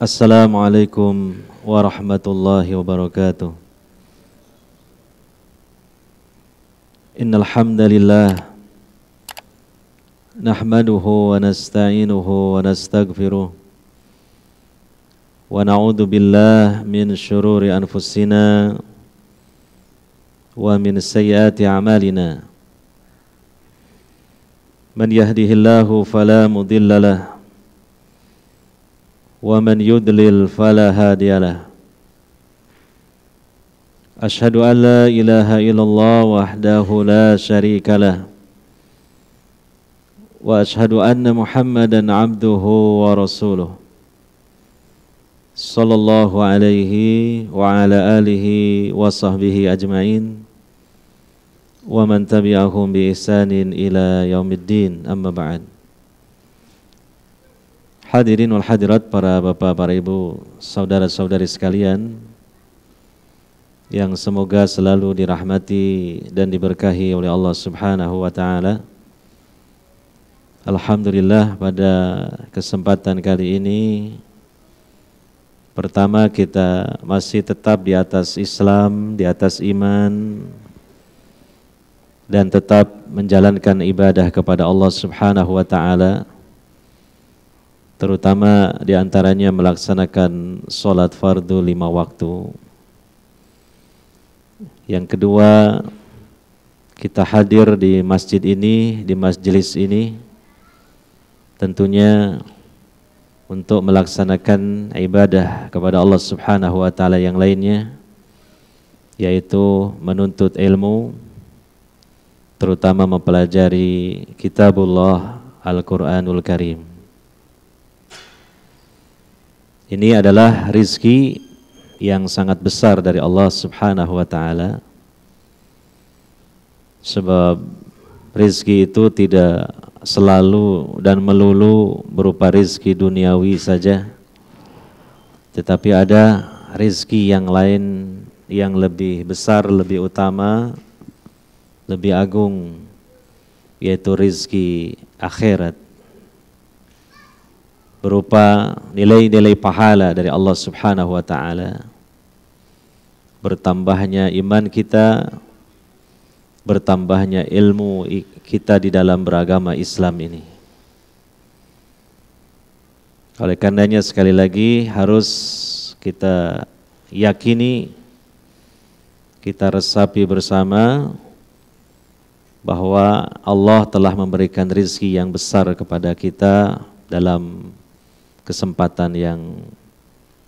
Assalamualaikum warahmatullahi wabarakatuh. Innal hamdalillah nahmaduhu wa nasta'inuhu wa nastaghfiruh wa na'udzu billahi min syururi anfusina wa min sayyiati a'malina. Man yahdihillahu fala mudilla lahu wa man yudlil fala hadiyalah. Asyhadu an la ilaha illallah wahdahu la syarikalah wa asyhadu anna Muhammadan abduhu wa rasuluh sallallahu alaihi wa ala alihi wa sahbihi ajma'in wa man tabi'ahum bi ihsanin ila yaumiddin, amma ba'd. Hadirin wal hadirat, para bapak, para ibu, saudara-saudari sekalian yang semoga selalu dirahmati dan diberkahi oleh Allah Subhanahu wa taala. Alhamdulillah, pada kesempatan kali ini pertama kita masih tetap di atas Islam, di atas iman, dan tetap menjalankan ibadah kepada Allah Subhanahu wa taala, terutama diantaranya melaksanakan sholat fardu 5 waktu. Yang kedua, kita hadir di masjid ini, di majelis ini, tentunya untuk melaksanakan ibadah kepada Allah Subhanahu wa taala yang lainnya, yaitu menuntut ilmu, terutama mempelajari kitabullah Al-Quranul Karim. Ini adalah rizki yang sangat besar dari Allah Subhanahu wa taala. Sebab rizki itu tidak selalu dan melulu berupa rizki duniawi saja, tetapi ada rizki yang lain yang lebih besar, lebih utama, lebih agung, yaitu rizki akhirat, berupa nilai-nilai pahala dari Allah Subhanahu wa taala. Bertambahnya iman kita, bertambahnya ilmu kita di dalam beragama Islam ini. Oleh karenanya sekali lagi harus kita yakini, kita resapi bersama bahwa Allah telah memberikan rizki yang besar kepada kita dalam kesempatan yang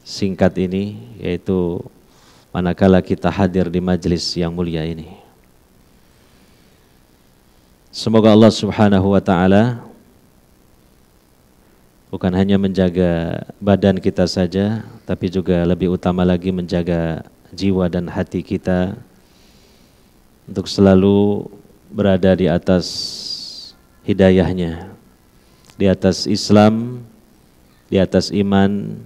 singkat ini, yaitu manakala kita hadir di majelis yang mulia ini. Semoga Allah Subhanahu wa taala bukan hanya menjaga badan kita saja, tapi juga lebih utama lagi menjaga jiwa dan hati kita untuk selalu berada di atas hidayahnya, di atas Islam, di atas iman,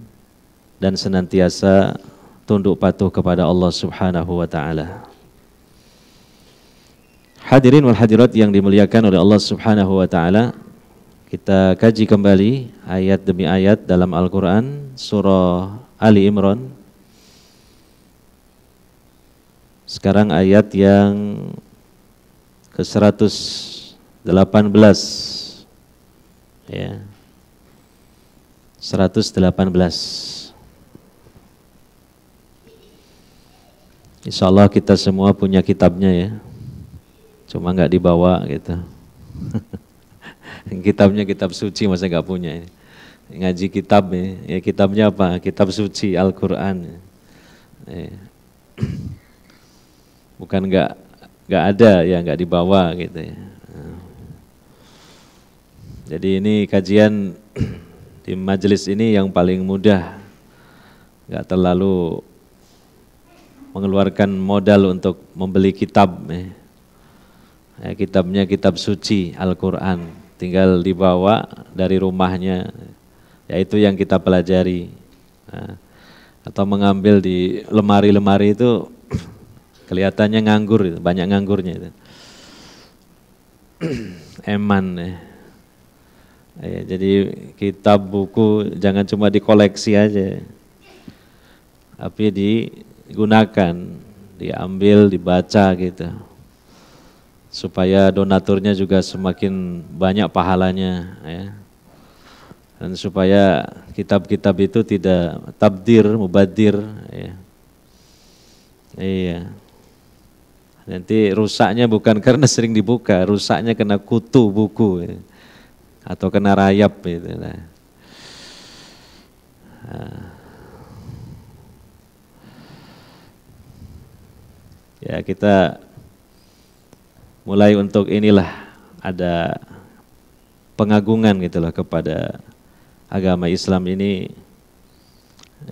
dan senantiasa tunduk patuh kepada Allah Subhanahu wa taala. Hadirin wal hadirat yang dimuliakan oleh Allah Subhanahu wa taala, kita kaji kembali ayat demi ayat dalam Al-Qur'an surah Ali Imran. Sekarang ayat yang ke-118, ya. 118. Insyaallah kita semua punya kitabnya ya, cuma nggak dibawa gitu. Kitabnya kitab suci, masa nggak punya ini. Ngaji kitab ya, kitabnya apa? Kitab suci Al-Quran. Bukan nggak ada ya, nggak dibawa gitu ya. Jadi ini kajian di majelis ini yang paling mudah, nggak terlalu mengeluarkan modal untuk membeli kitab. Ya, kitabnya kitab suci Al-Quran, tinggal dibawa dari rumahnya, yaitu yang kita pelajari. Nah, atau mengambil di lemari-lemari itu kelihatannya nganggur, banyak nganggurnya itu. Eman ya. Ya, jadi kitab buku jangan cuma dikoleksi aja, tapi digunakan, diambil, dibaca gitu, supaya donaturnya juga semakin banyak pahalanya, ya. Dan supaya kitab-kitab itu tidak tabdir, mubadir, ya. Iya. Nanti rusaknya bukan karena sering dibuka, rusaknya kena kutu buku, ya. Atau kena rayap gitu lah. Ya, kita mulai untuk inilah ada pengagungan gitulah kepada agama Islam ini,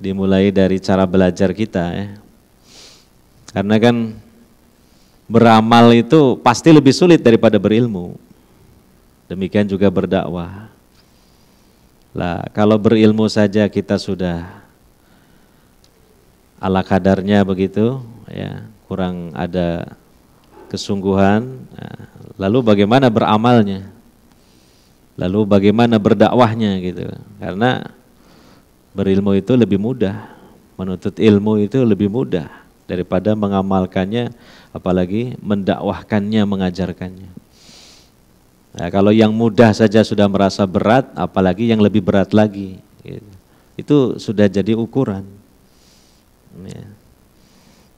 dimulai dari cara belajar kita, ya. Karena kan beramal itu pasti lebih sulit daripada berilmu. Demikian juga berdakwah. Lah, kalau berilmu saja kita sudah ala kadarnya begitu, ya, kurang ada kesungguhan. Nah, lalu bagaimana beramalnya? Lalu bagaimana berdakwahnya gitu? Karena berilmu itu lebih mudah, menuntut ilmu itu lebih mudah daripada mengamalkannya, apalagi mendakwahkannya, mengajarkannya. Nah, kalau yang mudah saja sudah merasa berat, apalagi yang lebih berat lagi, gitu. Itu sudah jadi ukuran. Ya.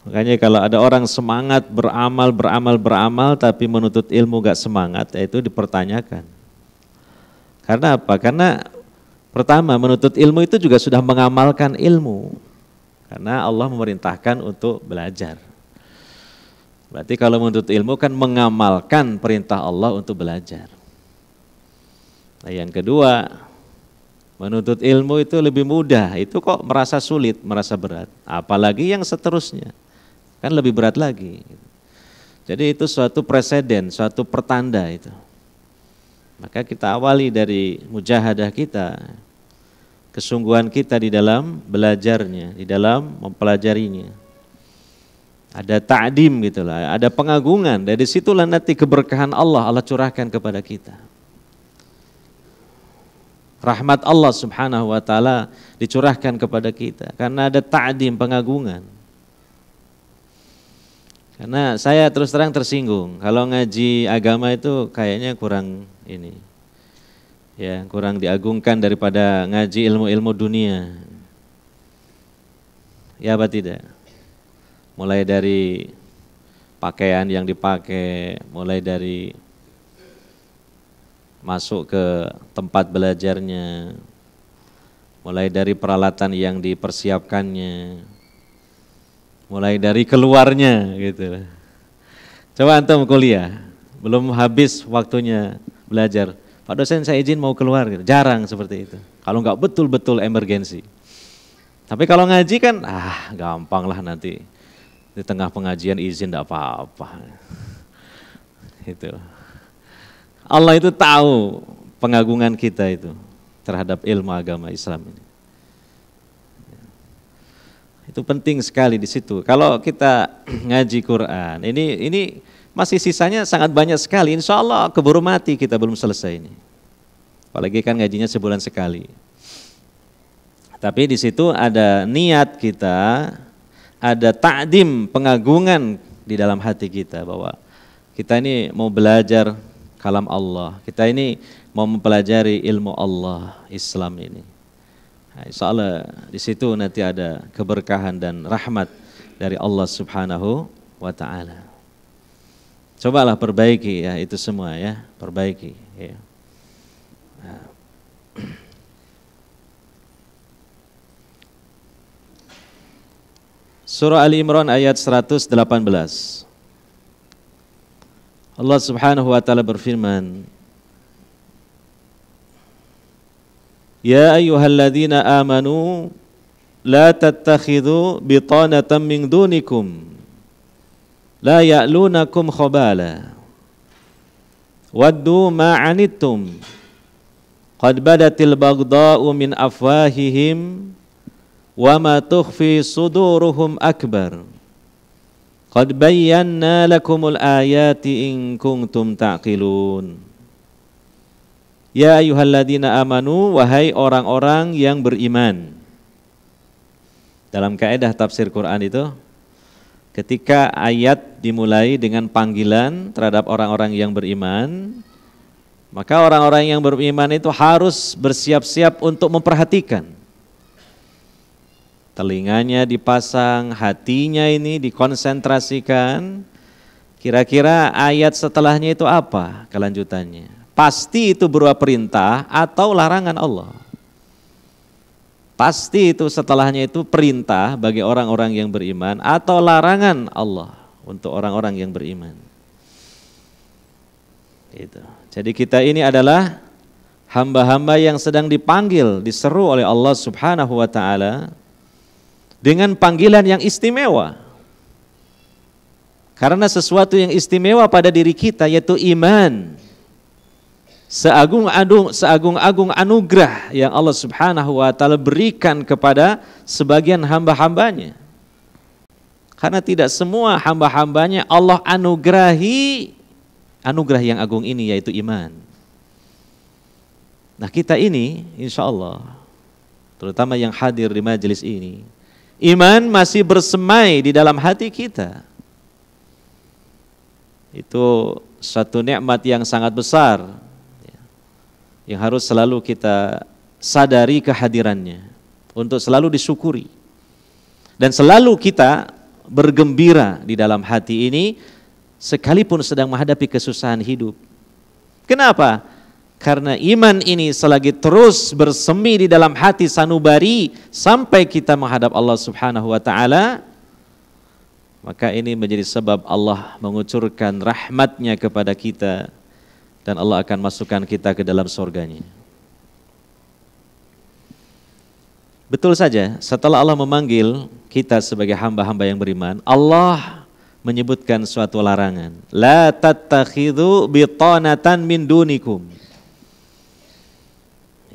Makanya kalau ada orang semangat beramal, tapi menuntut ilmu gak semangat, ya itu dipertanyakan. Karena apa? Karena pertama, menuntut ilmu itu juga sudah mengamalkan ilmu. Karena Allah memerintahkan untuk belajar. Berarti kalau menuntut ilmu kan mengamalkan perintah Allah untuk belajar. Nah, yang kedua, menuntut ilmu itu lebih mudah, itu kok merasa sulit, merasa berat. Apalagi yang seterusnya, kan lebih berat lagi. Jadi itu suatu preseden, suatu pertanda itu. Maka kita awali dari mujahadah kita, kesungguhan kita di dalam belajarnya, di dalam mempelajarinya. Ada ta'dim gitulah, ada pengagungan. Dari situlah nanti keberkahan Allah curahkan kepada kita. Rahmat Allah Subhanahu wa taala dicurahkan kepada kita karena ada ta'dim, pengagungan. Karena saya terus terang tersinggung kalau ngaji agama itu kayaknya kurang ini. Ya, kurang diagungkan daripada ngaji ilmu-ilmu dunia. Ya apa tidak? Mulai dari pakaian yang dipakai, mulai dari masuk ke tempat belajarnya, mulai dari peralatan yang dipersiapkannya, mulai dari keluarnya gitu. Coba antum kuliah, belum habis waktunya belajar, Pak dosen saya izin mau keluar gitu. Jarang seperti itu. Kalau enggak betul-betul emergensi. Tapi kalau ngaji kan gampang lah nanti. Di tengah pengajian izin enggak apa-apa. Gitu. Allah itu tahu pengagungan kita itu terhadap ilmu agama Islam ini. Itu penting sekali di situ. Kalau kita ngaji Quran, ini masih sisanya sangat banyak sekali. Insya Allah keburu mati kita belum selesai ini. Apalagi kan ngajinya sebulan sekali. Tapi di situ ada niat kita, ada ta'dim, pengagungan di dalam hati kita bahwa kita ini mau belajar kalam Allah. Kita ini mau mempelajari ilmu Allah, Islam ini. Nah, insya Allah di situ nanti ada keberkahan dan rahmat dari Allah Subhanahu wa ta'ala. Cobalah perbaiki ya itu semua ya, perbaiki ya. Nah. Surah Ali Imran ayat 118. Allah Subhanahu wa taala berfirman, Ya ayyuhalladzina amanu la tattakhidhu bitanatan min dunikum la ya'lunakum khabala waddu ma 'anittum qad badatil baghdha'u min afwahihim wa ma tukhfi suduruhum akbar qad bayyana lakumul ayati in kuntum ta'qilun Ya ayyuhalladzina amanu, wahai orang-orang yang beriman. Dalam kaidah tafsir Quran itu, ketika ayat dimulai dengan panggilan terhadap orang-orang yang beriman, maka orang-orang yang beriman itu harus bersiap-siap untuk memperhatikan. Telinganya dipasang, hatinya ini dikonsentrasikan. Kira-kira ayat setelahnya itu apa kelanjutannya? Pasti itu berupa perintah atau larangan Allah. Pasti itu setelahnya itu perintah bagi orang-orang yang beriman atau larangan Allah untuk orang-orang yang beriman. Itu. Jadi kita ini adalah hamba-hamba yang sedang dipanggil, diseru oleh Allah Subhanahu wa taala dengan panggilan yang istimewa. Karena sesuatu yang istimewa pada diri kita yaitu iman. Seagung-agung anugerah yang Allah Subhanahu wa taala berikan kepada sebagian hamba-hambanya. Karena tidak semua hamba-hambanya Allah anugerahi anugerah yang agung ini yaitu iman. Nah, kita ini insya Allah, terutama yang hadir di majelis ini, iman masih bersemai di dalam hati kita. Itu suatu nikmat yang sangat besar, yang harus selalu kita sadari kehadirannya, untuk selalu disyukuri. Dan selalu kita bergembira di dalam hati ini, sekalipun sedang menghadapi kesusahan hidup. Kenapa? Karena iman ini selagi terus bersemi di dalam hati sanubari sampai kita menghadap Allah Subhanahu wa taala, maka ini menjadi sebab Allah mengucurkan rahmatnya kepada kita dan Allah akan masukkan kita ke dalam surganya. Betul saja, setelah Allah memanggil kita sebagai hamba-hamba yang beriman, Allah menyebutkan suatu larangan. La tattakhidhu bitanatan min dunikum.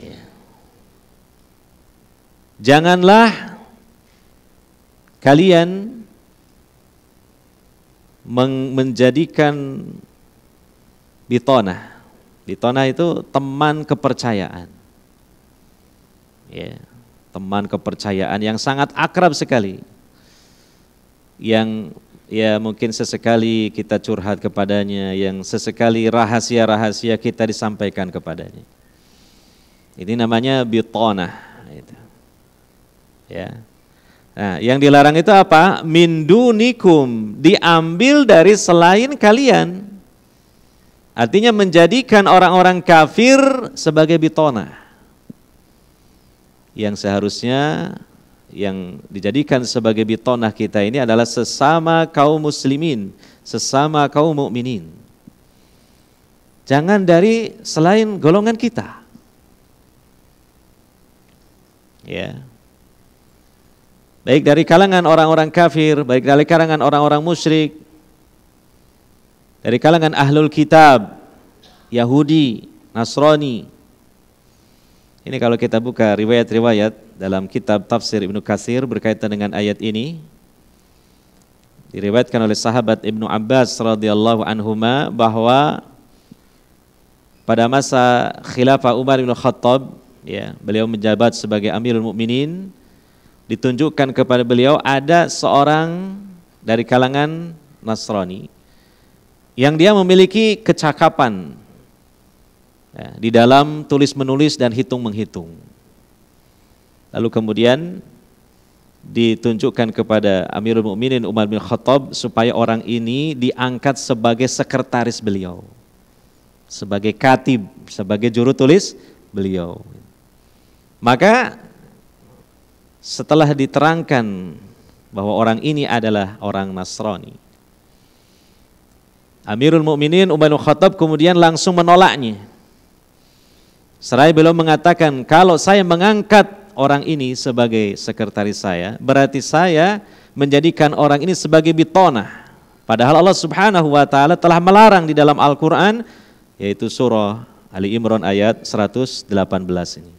Ya. Janganlah kalian menjadikan bitonah. Bitonah itu teman kepercayaan. Ya, teman kepercayaan yang sangat akrab sekali. Yang ya mungkin sesekali kita curhat kepadanya, yang sesekali rahasia-rahasia kita disampaikan kepadanya. Ini namanya bitonah. Ya. Nah, yang dilarang itu apa? Min dunikum, diambil dari selain kalian. Artinya menjadikan orang-orang kafir sebagai bitonah. Yang seharusnya yang dijadikan sebagai bitonah kita ini adalah sesama kaum muslimin, sesama kaum mukminin. Jangan dari selain golongan kita. Ya. Baik dari kalangan orang-orang kafir, baik dari kalangan orang-orang musyrik, dari kalangan ahlul kitab, Yahudi, Nasrani. Ini kalau kita buka riwayat-riwayat dalam kitab tafsir Ibnu Katsir berkaitan dengan ayat ini, diriwayatkan oleh sahabat Ibnu Abbas radhiyallahu anhuma bahwa pada masa khilafah Umar bin Khattab, ya, beliau menjabat sebagai Amirul Mukminin, ditunjukkan kepada beliau ada seorang dari kalangan Nasrani yang dia memiliki kecakapan ya, di dalam tulis menulis dan hitung menghitung. Lalu kemudian ditunjukkan kepada Amirul Mukminin Umar bin Khattab supaya orang ini diangkat sebagai sekretaris beliau, sebagai katib, sebagai juru tulis beliau. Maka setelah diterangkan bahwa orang ini adalah orang Nasrani, Amirul Mukminin Umar bin Khattab kemudian langsung menolaknya. Seraya beliau mengatakan, kalau saya mengangkat orang ini sebagai sekretaris saya, berarti saya menjadikan orang ini sebagai bitonah. Padahal Allah Subhanahu wa taala telah melarang di dalam Al-Qur'an, yaitu surah Ali Imran ayat 118 ini.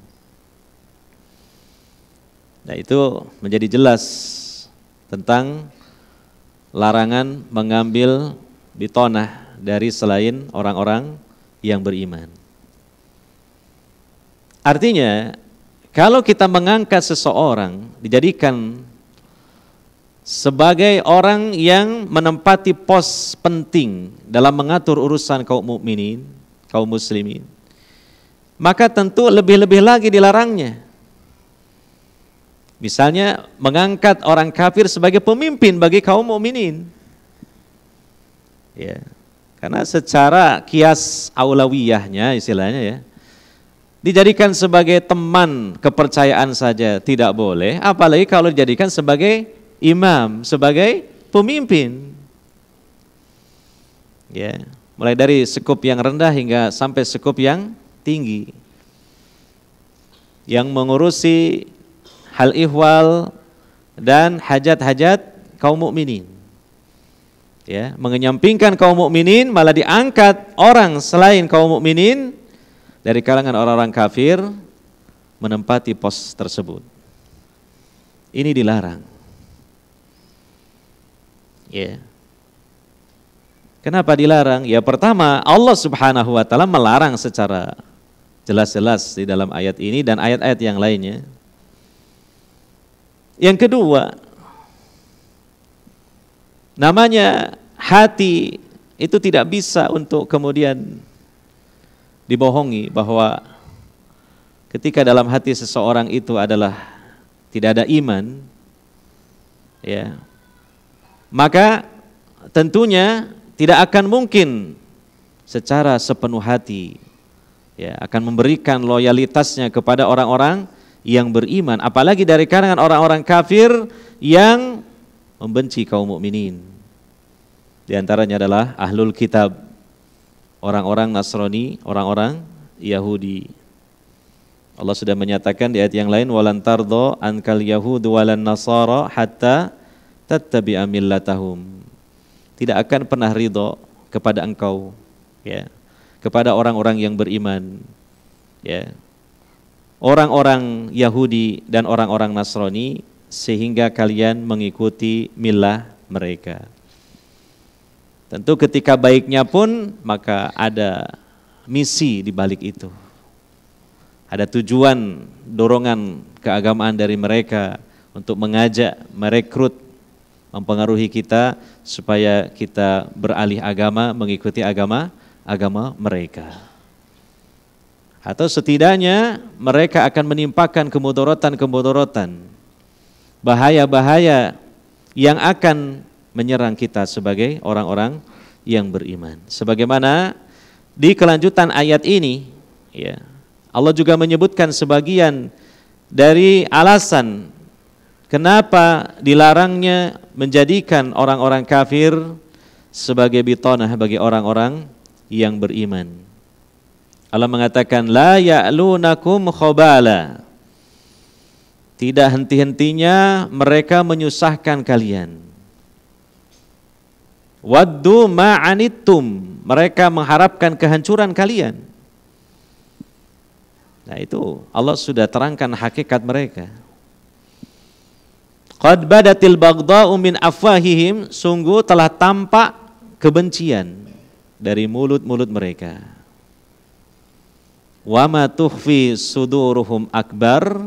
Nah, itu menjadi jelas tentang larangan mengambil bitonah dari selain orang-orang yang beriman. Artinya, kalau kita mengangkat seseorang, dijadikan sebagai orang yang menempati pos penting dalam mengatur urusan kaum mukminin, kaum muslimin, maka tentu lebih-lebih lagi dilarangnya. Misalnya mengangkat orang kafir sebagai pemimpin bagi kaum mukminin. Ya. Karena secara kias aulawiyahnya istilahnya ya, dijadikan sebagai teman kepercayaan saja tidak boleh, apalagi kalau dijadikan sebagai imam, sebagai pemimpin. Ya, mulai dari skup yang rendah hingga sampai skup yang tinggi. Yang mengurusi hal ihwal dan hajat-hajat kaum mukminin. Ya, mengenyampingkan kaum mukminin malah diangkat orang selain kaum mukminin dari kalangan orang-orang kafir menempati pos tersebut. Ini dilarang. Ya. Kenapa dilarang? Ya pertama, Allah Subhanahu wa taala melarang secara jelas-jelas di dalam ayat ini dan ayat-ayat yang lainnya. Yang kedua, namanya hati itu tidak bisa untuk kemudian dibohongi bahwa ketika dalam hati seseorang itu adalah tidak ada iman, ya, maka tentunya tidak akan mungkin secara sepenuh hati, ya, akan memberikan loyalitasnya kepada orang-orang yang beriman, apalagi dari kalangan orang-orang kafir yang membenci kaum mukminin. Di antaranya adalah ahlul kitab, orang-orang Nasrani, orang-orang Yahudi. Allah sudah menyatakan di ayat yang lain, walan tardha ankal yahudu walan nasara hatta tattabi'a millatahum. Tidak akan pernah ridho kepada engkau, ya, kepada orang-orang yang beriman, ya, orang-orang Yahudi dan orang-orang Nasrani, sehingga kalian mengikuti millah mereka. Tentu ketika baiknya pun maka ada misi di balik itu. Ada tujuan, dorongan keagamaan dari mereka untuk mengajak, merekrut, mempengaruhi kita supaya kita beralih agama, mengikuti agama mereka. Atau setidaknya mereka akan menimpakan kemudaratan, bahaya-bahaya yang akan menyerang kita sebagai orang-orang yang beriman. Sebagaimana di kelanjutan ayat ini, ya, Allah juga menyebutkan sebagian dari alasan kenapa dilarangnya menjadikan orang-orang kafir sebagai bitonah bagi orang-orang yang beriman. Allah mengatakan la ya'lunakum khabala. Tidak henti-hentinya mereka menyusahkan kalian. Waddu ma'anittum, mereka mengharapkan kehancuran kalian. Nah itu Allah sudah terangkan hakikat mereka. Qad badatil baghdha'u min afwahihim, sungguh telah tampak kebencian dari mulut-mulut mereka. Wa ma tukhfi suduruhum akbar,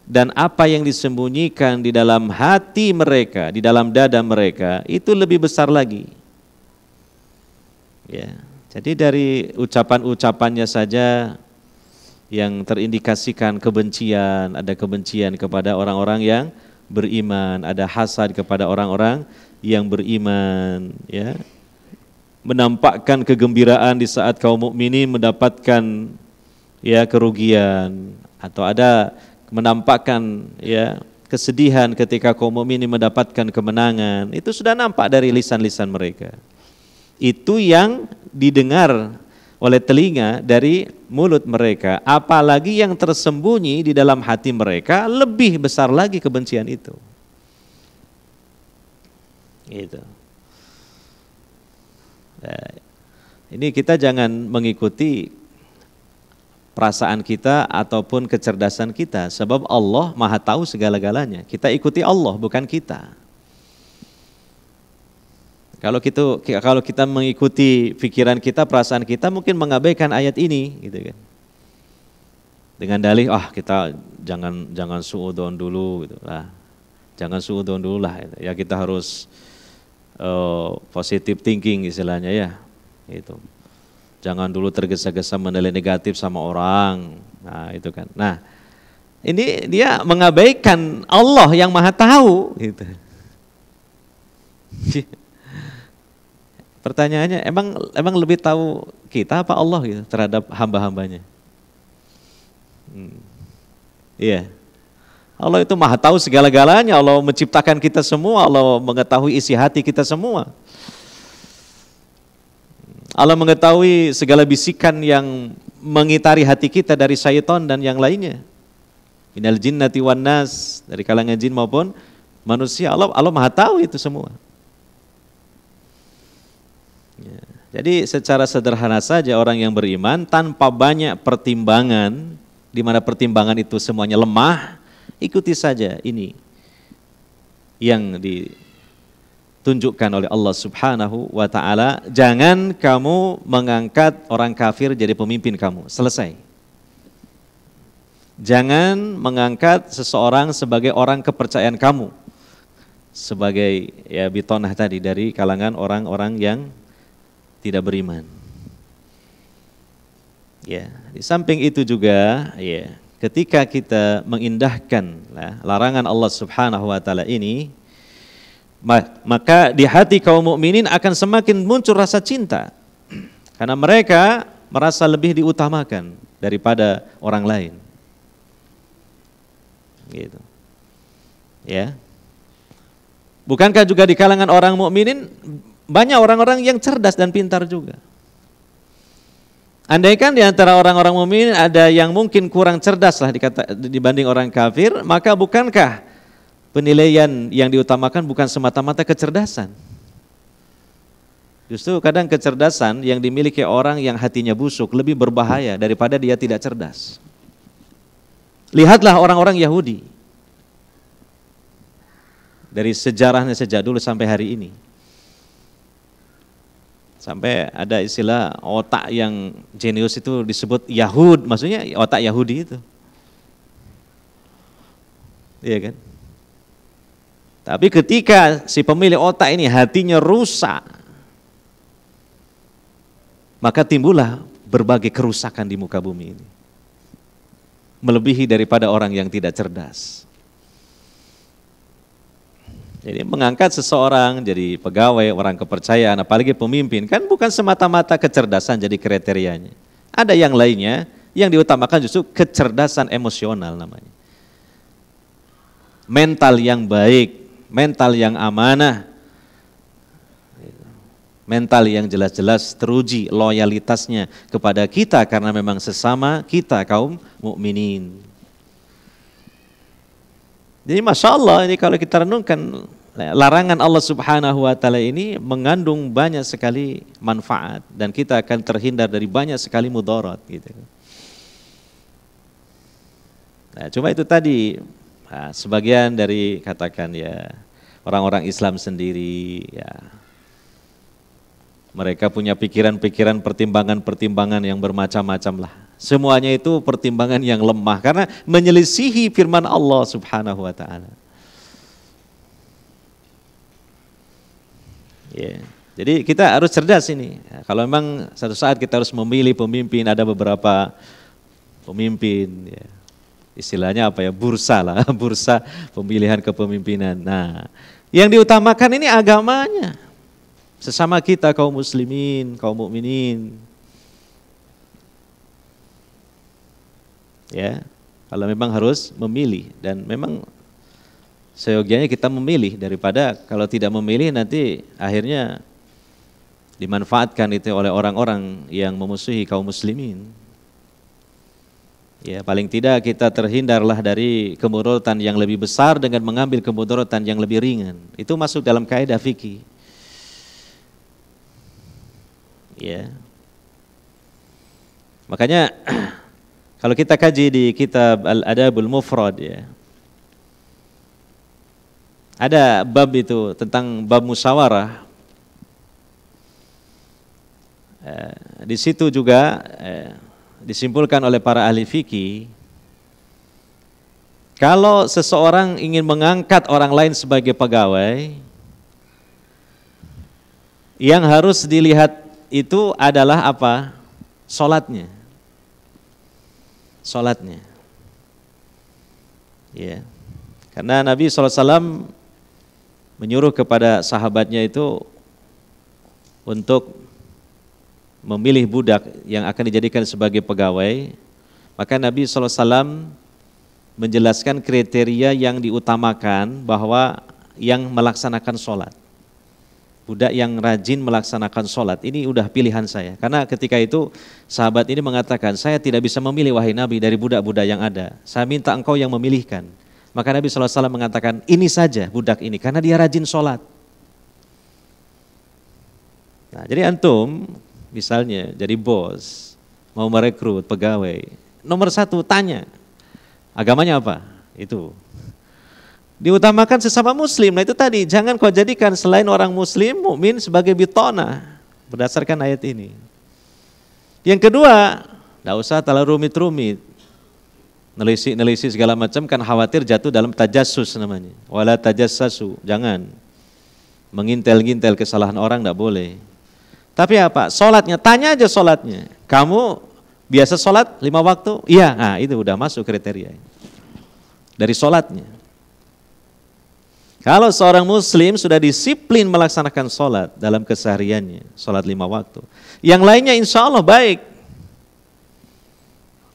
dan apa yang disembunyikan di dalam hati mereka, di dalam dada mereka, itu lebih besar lagi. Ya, jadi dari ucapan-ucapannya saja yang terindikasikan kebencian, ada kebencian kepada orang-orang yang beriman, ada hasad kepada orang-orang yang beriman, ya. Menampakkan kegembiraan di saat kaum mukminin mendapatkan, ya, kerugian, atau ada menampakkan, ya, kesedihan ketika kaum mukminin mendapatkan kemenangan. Itu sudah nampak dari lisan-lisan mereka. Itu yang didengar oleh telinga dari mulut mereka, apalagi yang tersembunyi di dalam hati mereka, lebih besar lagi kebencian itu. Gitu. Nah, ini kita jangan mengikuti perasaan kita ataupun kecerdasan kita, sebab Allah Maha tahu segala-galanya. Kita ikuti Allah, bukan kita. Kalau kita mengikuti pikiran kita, perasaan kita, mungkin mengabaikan ayat ini, gitu kan. Dengan dalih, kita jangan suudzon dulu gitu lah. Jangan suudzon dulu lah. Gitu. Ya kita harus positive thinking istilahnya ya. Gitu. Jangan dulu tergesa-gesa menilai negatif sama orang. Nah, itu kan. Nah, ini dia mengabaikan Allah yang Maha Tahu gitu. Pertanyaannya, emang lebih tahu kita apa Allah gitu terhadap hamba-hambanya? Iya. Allah itu Maha tahu segala-galanya, Allah menciptakan kita semua, Allah mengetahui isi hati kita semua. Allah mengetahui segala bisikan yang mengitari hati kita dari syaitan dan yang lainnya. Minal jinnati wan nas, dari kalangan jin maupun manusia, Allah Maha tahu itu semua. Ya. Jadi secara sederhana saja orang yang beriman tanpa banyak pertimbangan, di mana pertimbangan itu semuanya lemah, ikuti saja ini yang ditunjukkan oleh Allah Subhanahu wa ta'ala. Jangan kamu mengangkat orang kafir jadi pemimpin kamu, selesai. Jangan mengangkat seseorang sebagai orang kepercayaan kamu, sebagai ya bitonah tadi dari kalangan orang-orang yang tidak beriman. Ya, di samping itu juga ya, ketika kita mengindahkan larangan Allah Subhanahu wa taala ini, maka di hati kaum mukminin akan semakin muncul rasa cinta. Karena mereka merasa lebih diutamakan daripada orang lain. Gitu. Ya. Bukankah juga di kalangan orang mukminin banyak orang-orang yang cerdas dan pintar juga. Andaikan di antara orang-orang mukmin ada yang mungkin kurang cerdas lah dibanding orang kafir, maka bukankah penilaian yang diutamakan bukan semata-mata kecerdasan? Justru kadang kecerdasan yang dimiliki orang yang hatinya busuk lebih berbahaya daripada dia tidak cerdas. Lihatlah orang-orang Yahudi. Dari sejarahnya sejak dulu sampai hari ini. Sampai ada istilah otak yang jenius itu disebut Yahud, maksudnya otak Yahudi itu. Iya kan? Tapi ketika si pemilik otak ini hatinya rusak, maka timbullah berbagai kerusakan di muka bumi ini. Melebihi daripada orang yang tidak cerdas. Jadi mengangkat seseorang jadi pegawai, orang kepercayaan, apalagi pemimpin, kan bukan semata-mata kecerdasan jadi kriterianya. Ada yang lainnya yang diutamakan justru kecerdasan emosional namanya. Mental yang baik, mental yang amanah, mental yang jelas-jelas teruji loyalitasnya kepada kita karena memang sesama kita kaum mukminin. Jadi Masya Allah ini kalau kita renungkan larangan Allah Subhanahu wa ta'ala ini mengandung banyak sekali manfaat dan kita akan terhindar dari banyak sekali mudarat gitu. Nah, cuma itu tadi sebagian dari katakan ya orang-orang Islam sendiri ya mereka punya pikiran-pikiran pertimbangan-pertimbangan yang bermacam-macam lah. Semuanya itu pertimbangan yang lemah karena menyelisihi firman Allah Subhanahu wa ta'ala. Ya. Jadi kita harus cerdas ini. Ya, kalau memang satu saat kita harus memilih pemimpin, ada beberapa pemimpin, ya. Istilahnya apa ya, bursa lah, bursa pemilihan kepemimpinan. Nah, yang diutamakan ini agamanya. Sesama kita kaum muslimin, kaum mukminin. Ya, kalau memang harus memilih dan memang seyogianya kita memilih daripada kalau tidak memilih nanti akhirnya dimanfaatkan itu oleh orang-orang yang memusuhi kaum muslimin. Ya, paling tidak kita terhindarlah dari kemudaratan yang lebih besar dengan mengambil kemudaratan yang lebih ringan. Itu masuk dalam kaidah fikih. Ya. Makanya kalau kita kaji di kitab Al-Adabul Mufrad ya. Ada bab itu tentang bab musyawarah. Di situ juga disimpulkan oleh para ahli fikih Kalau seseorang ingin mengangkat orang lain sebagai pegawai, yang harus dilihat itu adalah apa? Sholatnya. Sholatnya. Ya. Karena Nabi SAW menyuruh kepada sahabatnya itu untuk memilih budak yang akan dijadikan sebagai pegawai. Maka Nabi SAW menjelaskan kriteria yang diutamakan bahwa yang melaksanakan sholat. Budak yang rajin melaksanakan sholat, ini udah pilihan saya. Karena ketika itu sahabat ini mengatakan, saya tidak bisa memilih wahai Nabi dari budak-budak yang ada. Saya minta engkau yang memilihkan. Maka Nabi SAW mengatakan, ini saja budak ini, karena dia rajin sholat. Nah, jadi antum, misalnya jadi bos, mau merekrut pegawai, nomor satu tanya, agamanya apa? Itu. Diutamakan sesama muslim. Nah itu tadi, jangan kau jadikan selain orang muslim, mukmin sebagai bitona berdasarkan ayat ini. Yang kedua, tidak usah terlalu rumit-rumit. Nelisik segala macam kan khawatir jatuh dalam tajassus namanya. Wala tajassasu, jangan. Mengintel-ngintel kesalahan orang tidak boleh. Tapi apa? Sholatnya, tanya aja sholatnya. Kamu biasa sholat 5 waktu? Iya, nah itu udah masuk kriteria. Dari sholatnya. Kalau seorang muslim sudah disiplin melaksanakan sholat dalam kesehariannya, sholat 5 waktu. Yang lainnya insya Allah baik.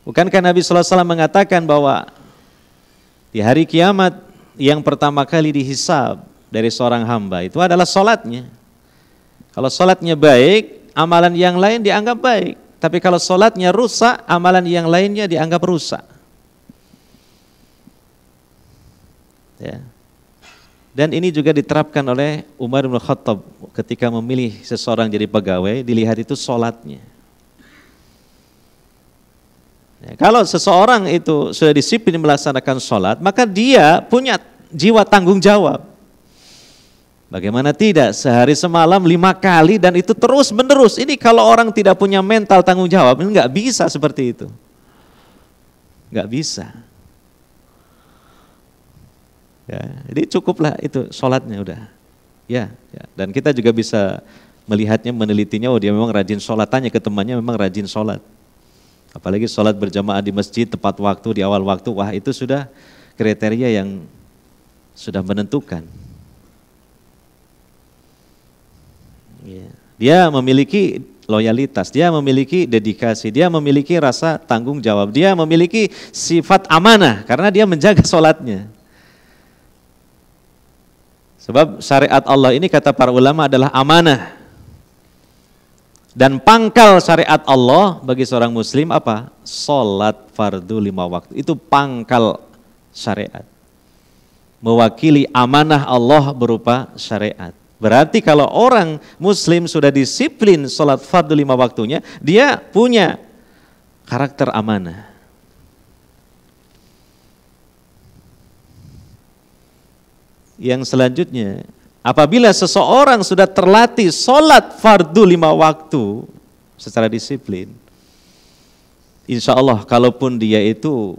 Bukankah Nabi SAW mengatakan bahwa di hari kiamat yang pertama kali dihisab dari seorang hamba itu adalah sholatnya. Kalau sholatnya baik, amalan yang lain dianggap baik. Tapi kalau sholatnya rusak, amalan yang lainnya dianggap rusak. Ya. Dan ini juga diterapkan oleh Umar bin Khattab ketika memilih seseorang jadi pegawai, dilihat itu sholatnya. Ya, kalau seseorang itu sudah disiplin melaksanakan sholat, maka dia punya jiwa tanggung jawab. Bagaimana tidak, sehari semalam 5 kali dan itu terus menerus. Ini kalau orang tidak punya mental tanggung jawab, ini nggak bisa seperti itu. Nggak bisa. Ya, jadi cukuplah itu sholatnya udah. Ya, dan kita juga bisa melihatnya, menelitinya, oh dia memang rajin sholat, tanya ke temannya memang rajin sholat. Apalagi sholat berjamaah di masjid tepat waktu, di awal waktu, wah itu sudah kriteria yang sudah menentukan. Ya. Dia memiliki loyalitas, dia memiliki dedikasi, dia memiliki rasa tanggung jawab, dia memiliki sifat amanah karena dia menjaga sholatnya. Sebab syariat Allah ini kata para ulama adalah amanah. Dan pangkal syariat Allah bagi seorang muslim apa? Salat fardu 5 waktu. Itu pangkal syariat. Mewakili amanah Allah berupa syariat. Berarti kalau orang muslim sudah disiplin salat fardu 5 waktunya, dia punya karakter amanah. Yang selanjutnya, apabila seseorang sudah terlatih sholat fardu 5 waktu secara disiplin, insya Allah kalaupun dia itu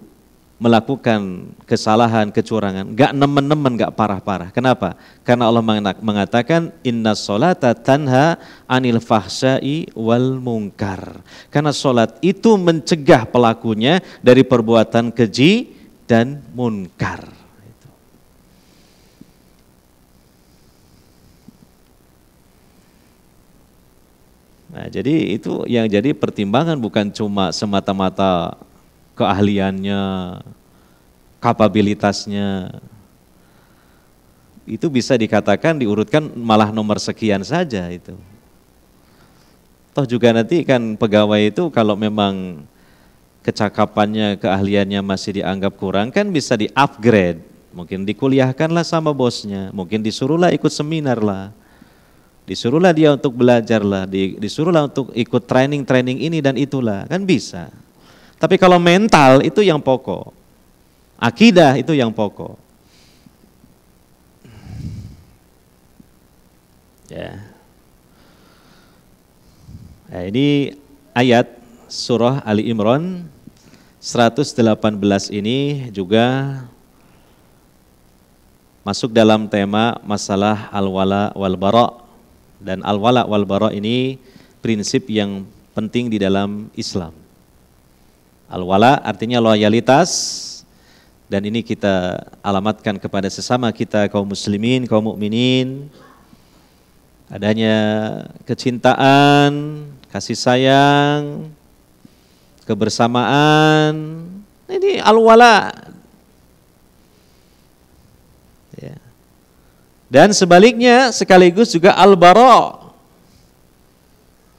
melakukan kesalahan, kecurangan, gak nemen-nemen, gak parah-parah. Kenapa? Karena Allah mengatakan inna sholata tanha anil fahsya'i wal munkar. Karena sholat itu mencegah pelakunya dari perbuatan keji dan munkar. Nah, jadi itu yang jadi pertimbangan bukan cuma semata-mata keahliannya, kapabilitasnya. Itu bisa dikatakan diurutkan malah nomor sekian saja itu. Toh juga nanti kan pegawai itu kalau memang kecakapannya, keahliannya masih dianggap kurang kan bisa di-upgrade. Mungkin dikuliahkanlah sama bosnya, mungkin disuruhlah ikut seminar lah. Disuruhlah dia untuk belajar lah, disuruhlah untuk ikut training ini dan itulah, kan bisa. Tapi kalau mental itu yang pokok, akidah itu yang pokok. Ya. Nah, ini ayat surah Ali Imran 118 ini juga masuk dalam tema masalah al-wala wal bara. Dan al-wala wal bara ini prinsip yang penting di dalam Islam. Al-wala artinya loyalitas, dan ini kita alamatkan kepada sesama kita kaum muslimin, kaum mukminin. Adanya kecintaan, kasih sayang, kebersamaan. Ini al-wala. Ya. Dan sebaliknya sekaligus juga al-bara.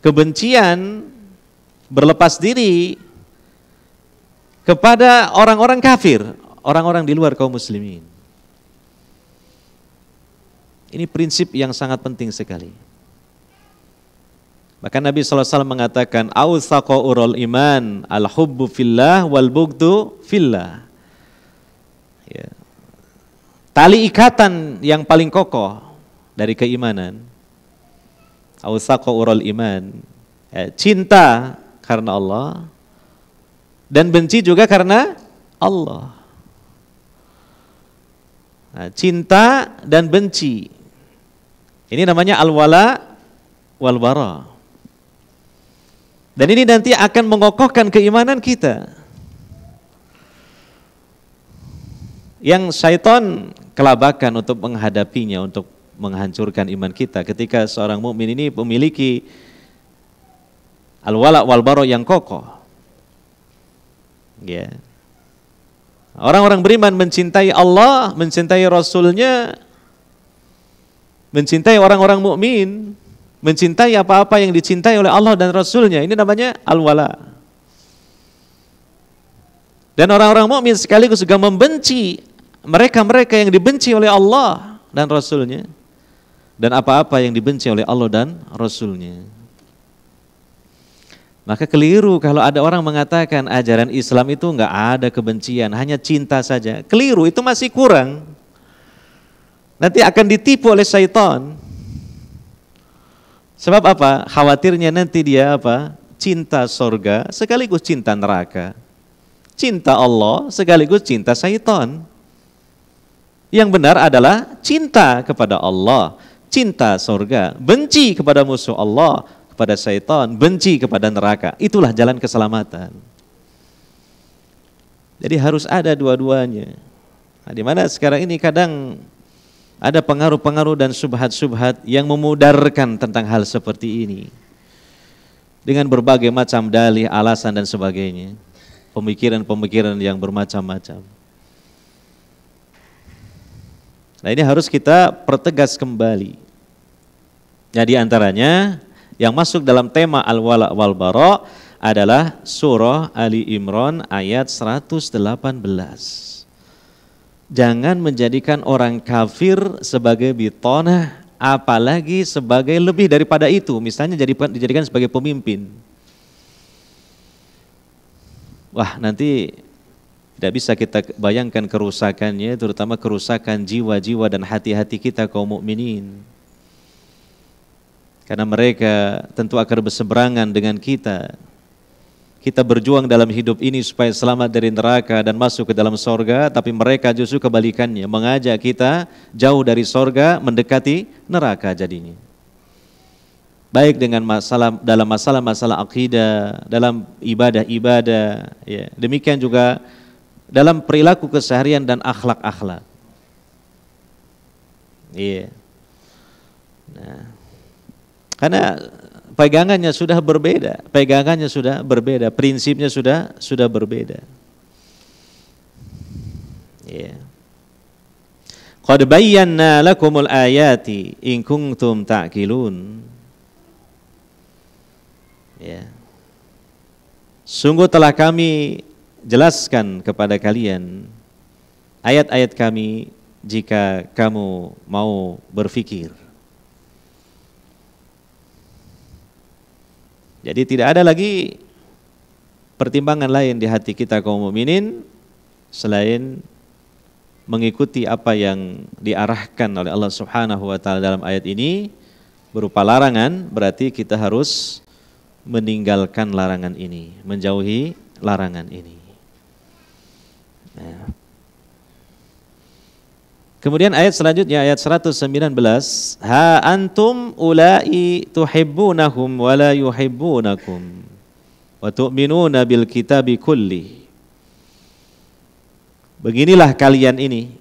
Kebencian, berlepas diri kepada orang-orang kafir, orang-orang di luar kaum muslimin. Ini prinsip yang sangat penting sekali. Bahkan Nabi SAW mengatakan, "Awthaqa urul iman, al-hubbu fillah wal bughdu fillah." Ya. Tali ikatan yang paling kokoh dari keimanan, awthaqa urul iman, ya, cinta karena Allah dan benci juga karena Allah. Nah, cinta dan benci, ini namanya al-wala wal bara. Dan ini nanti akan mengokohkan keimanan kita. Yang syaitan kelabakan untuk menghadapinya, untuk menghancurkan iman kita. Ketika seorang mukmin ini memiliki al-wala wal bara yang kokoh. Ya. Orang-orang beriman mencintai Allah, mencintai Rasul-Nya, mencintai orang-orang mukmin, mencintai apa-apa yang dicintai oleh Allah dan Rasul-Nya. Ini namanya al-wala. Dan orang-orang mukmin sekaligus juga membenci mereka-mereka yang dibenci oleh Allah dan Rasul-Nya, dan apa-apa yang dibenci oleh Allah dan Rasul-Nya. Maka keliru kalau ada orang mengatakan ajaran Islam itu enggak ada kebencian, hanya cinta saja. Keliru, itu masih kurang. Nanti akan ditipu oleh syaitan. Sebab apa? Khawatirnya nanti dia apa? Cinta surga sekaligus cinta neraka. Cinta Allah sekaligus cinta syaitan. Yang benar adalah cinta kepada Allah, cinta surga, benci kepada musuh Allah, kepada syaitan, benci kepada neraka. Itulah jalan keselamatan. Jadi harus ada dua-duanya. Nah, di mana sekarang ini kadang ada pengaruh-pengaruh dan subhat-subhat yang memudarkan tentang hal seperti ini. Dengan berbagai macam dalih, alasan dan sebagainya. Pemikiran-pemikiran yang bermacam-macam. Nah, ini harus kita pertegas kembali. Nah, di antaranya yang masuk dalam tema al-wala wal bara adalah surah Ali Imran ayat 118. Jangan menjadikan orang kafir sebagai bitonah, apalagi sebagai lebih daripada itu. Misalnya dijadikan sebagai pemimpin. Wah, nanti tidak bisa kita bayangkan kerusakannya, terutama kerusakan jiwa-jiwa dan hati-hati kita kaum mukminin. Karena mereka tentu akan berseberangan dengan kita. Kita berjuang dalam hidup ini supaya selamat dari neraka dan masuk ke dalam sorga, tapi mereka justru kebalikannya, mengajak kita jauh dari sorga, mendekati neraka jadinya. Baik dengan dalam masalah-masalah akidah, dalam ibadah-ibadah, ya. Demikian juga dalam perilaku keseharian dan akhlak-akhlak. Iya. Nah, karena pegangannya sudah berbeda, prinsipnya sudah berbeda. Ya. Qad bayyana lakumul ayati in kuntum ta'qilun. Ya. Sungguh telah kami jelaskan kepada kalian ayat-ayat kami jika kamu mau berfikir. Jadi tidak ada lagi pertimbangan lain di hati kita kaum mukminin selain mengikuti apa yang diarahkan oleh Allah Subhanahu wa taala dalam ayat ini berupa larangan, berarti kita harus meninggalkan larangan ini, menjauhi larangan ini. Nah. Kemudian ayat selanjutnya ayat 119, ha antum ulai tuhibbunahum wa la yuhibbunakum wa tu'minuna bil kitabi kulli. Beginilah kalian ini.